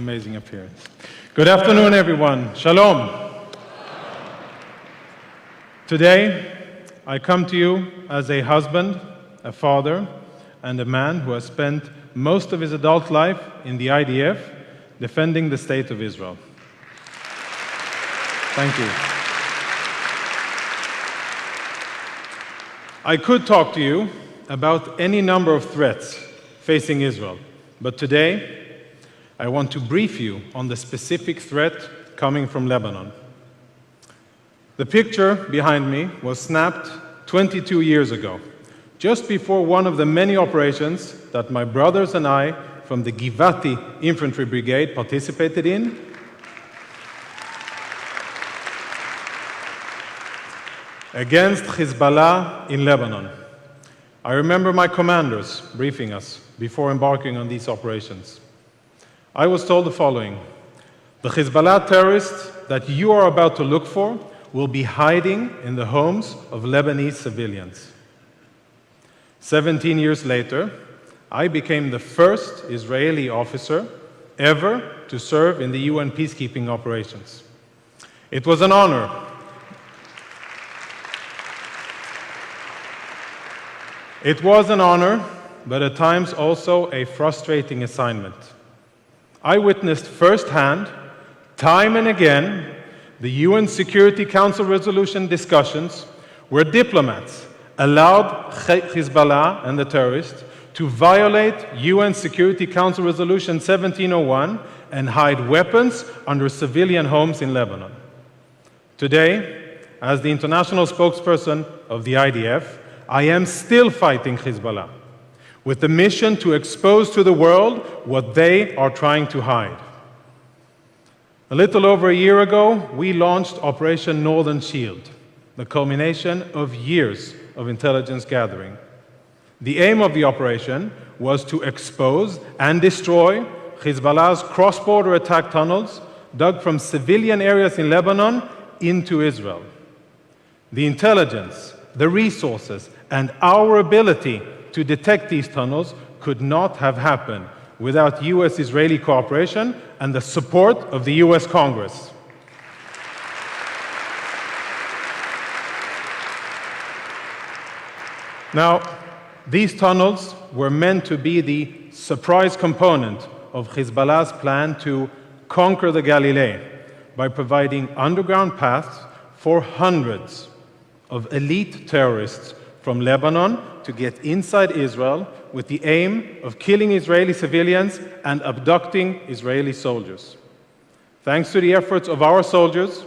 amazing appearance. Good afternoon, everyone. Shalom. Today, I come to you as a husband, a father, and a man who has spent most of his adult life in the IDF defending the state of Israel. Thank you. I could talk to you about any number of threats facing Israel, but today, I want to brief you on the specific threat coming from Lebanon. The picture behind me was snapped 22 years ago, just before one of the many operations that my brothers and I from the Givati Infantry Brigade participated in. Against Hezbollah in Lebanon. I remember my commanders briefing us before embarking on these operations. I was told the following: the Hezbollah terrorists that you are about to look for will be hiding in the homes of Lebanese civilians. 17 years later, I became the first Israeli officer ever to serve in the UN peacekeeping operations. It was an honor. It was an honor, but at times also a frustrating assignment. I witnessed firsthand, time and again, the UN Security Council resolution discussions where diplomats allowed Hezbollah and the terrorists to violate UN Security Council Resolution 1701 and hide weapons under civilian homes in Lebanon. Today, as the international spokesperson of the IDF, I am still fighting Hezbollah with the mission to expose to the world what they are trying to hide. A little over a year ago, we launched Operation Northern Shield, the culmination of years of intelligence gathering. The aim of the operation was to expose and destroy Hezbollah's cross-border attack tunnels dug from civilian areas in Lebanon into Israel. The intelligence, the resources, and our ability to detect these tunnels could not have happened without US-Israeli cooperation and the support of the US Congress. Now, these tunnels were meant to be the surprise component of Hezbollah's plan to conquer the Galilee by providing underground paths for hundreds of elite terrorists from Lebanon to get inside Israel with the aim of killing Israeli civilians and abducting Israeli soldiers. Thanks to the efforts of our soldiers,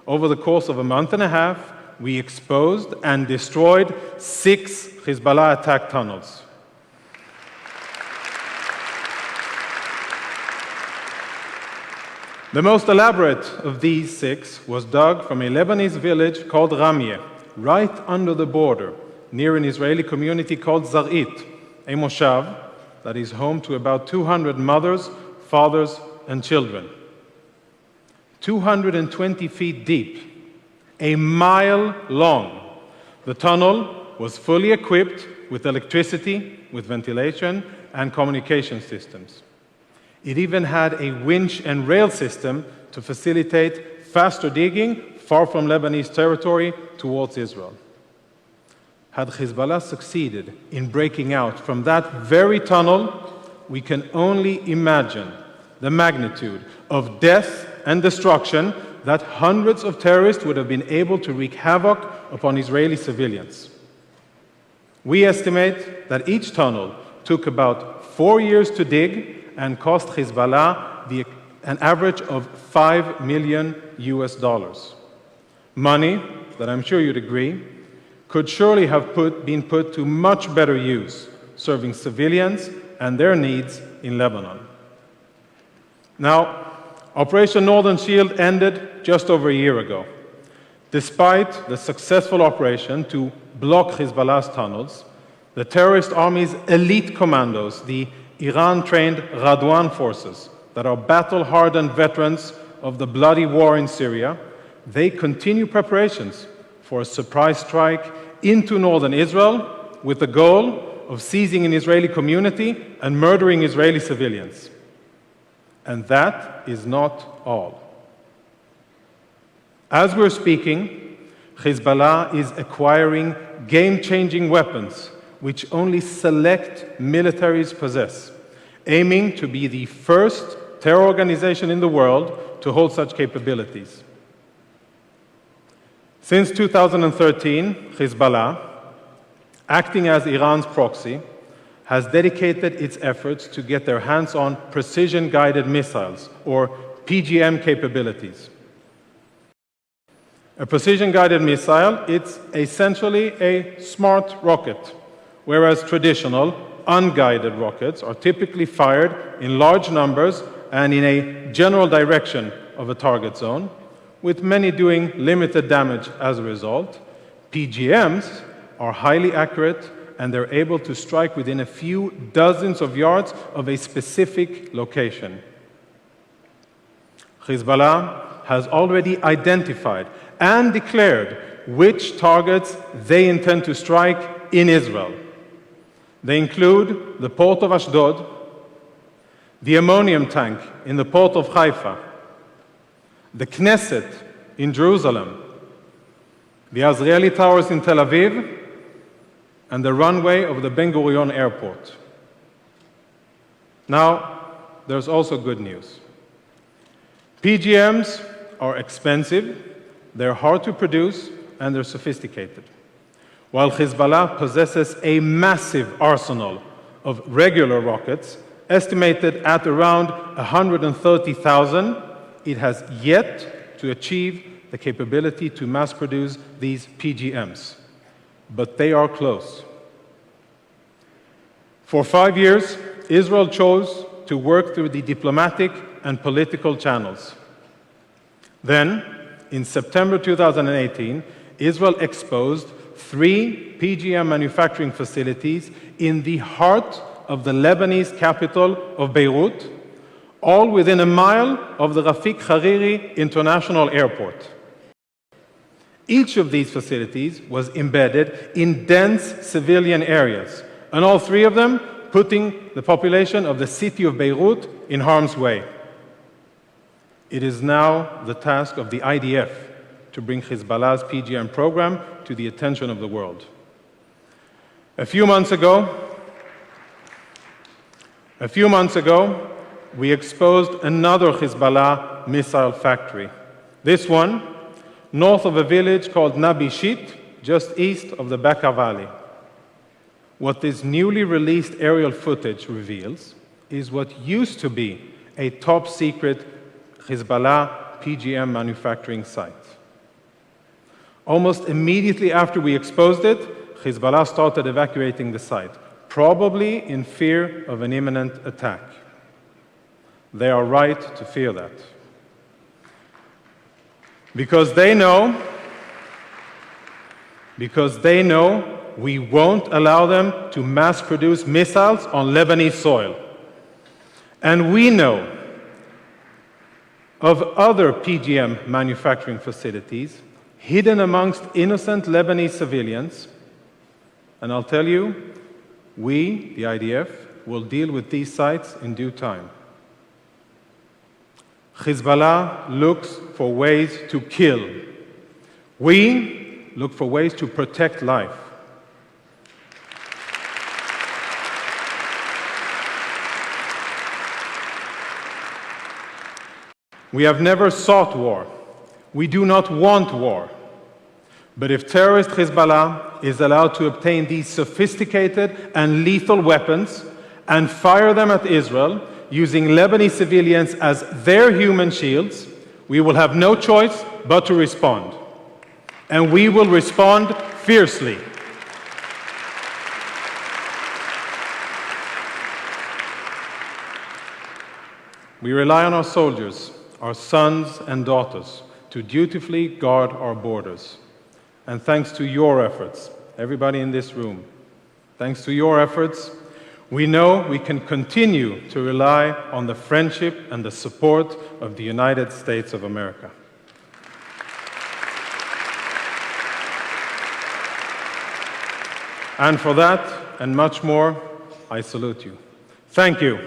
over the course of a month and a half, we exposed and destroyed 6 Hezbollah attack tunnels. The most elaborate of these 6 was dug from a Lebanese village called Ramyeh, right under the border, near an Israeli community called Zar'it, a moshav that is home to about 200 mothers, fathers, and children. 220 feet deep, a mile long, the tunnel was fully equipped with electricity, with ventilation, and communication systems. It even had a winch and rail system to facilitate faster digging far from Lebanese territory towards Israel. Had Hezbollah succeeded in breaking out from that very tunnel, we can only imagine the magnitude of death and destruction that hundreds of terrorists would have been able to wreak havoc upon Israeli civilians. We estimate that each tunnel took about 4 years to dig and cost Hezbollah an average of $5 million US. Money that I'm sure you'd agree could surely have been put to much better use, serving civilians and their needs in Lebanon. Now, Operation Northern Shield ended just over a year ago. Despite the successful operation to block Hezbollah's tunnels, the terrorist army's elite commandos, the Iran-trained Radwan forces that are battle-hardened veterans of the bloody war in Syria, they continue preparations for a surprise strike into northern Israel with the goal of seizing an Israeli community and murdering Israeli civilians. And that is not all. As we're speaking, Hezbollah is acquiring game-changing weapons which only select militaries possess, aiming to be the first terror organization in the world to hold such capabilities. Since 2013, Hezbollah, acting as Iran's proxy, has dedicated its efforts to get their hands on precision-guided missiles, or PGM capabilities. A precision-guided missile, it's essentially a smart rocket, whereas traditional, unguided rockets are typically fired in large numbers and in a general direction of a target zone, with many doing limited damage as a result. PGMs are highly accurate, and they're able to strike within a few dozens of yards of a specific location. Hezbollah has already identified and declared which targets they intend to strike in Israel. They include the port of Ashdod, the ammonium tank in the port of Haifa, the Knesset in Jerusalem, the Azrieli Towers in Tel Aviv, and the runway of the Ben Gurion Airport. Now, there's also good news. PGMs are expensive, they're hard to produce, and they're sophisticated. While Hezbollah possesses a massive arsenal of regular rockets, estimated at around 130,000, it has yet to achieve the capability to mass produce these PGMs. But they are close. For 5 years, Israel chose to work through the diplomatic and political channels. Then, in September 2018, Israel exposed 3 PGM manufacturing facilities in the heart of the Lebanese capital of Beirut, all within a mile of the Rafik Hariri International Airport. Each of these facilities was embedded in dense civilian areas, and all 3 of them putting the population of the city of Beirut in harm's way. It is now the task of the IDF to bring Hezbollah's PGM program to the attention of the world. A few months ago, we exposed another Hezbollah missile factory. This one, north of a village called Nabi Shit, just east of the Bekaa Valley. What this newly released aerial footage reveals is what used to be a top-secret Hezbollah PGM manufacturing site. Almost immediately after we exposed it, Hezbollah started evacuating the site, probably in fear of an imminent attack. They are right to fear that. Because they know we won't allow them to mass produce missiles on Lebanese soil. And we know of other PGM manufacturing facilities hidden amongst innocent Lebanese civilians. And I'll tell you, we, the IDF, will deal with these sites in due time. Hezbollah looks for ways to kill. We look for ways to protect life. We have never sought war. We do not want war. But if terrorist Hezbollah is allowed to obtain these sophisticated and lethal weapons and fire them at Israel, using Lebanese civilians as their human shields, we will have no choice but to respond. And we will respond fiercely. We rely on our soldiers, our sons and daughters, to dutifully guard our borders. And thanks to your efforts, everybody in this room, thanks to your efforts, we know we can continue to rely on the friendship and the support of the United States of America. And for that, and much more, I salute you. Thank you.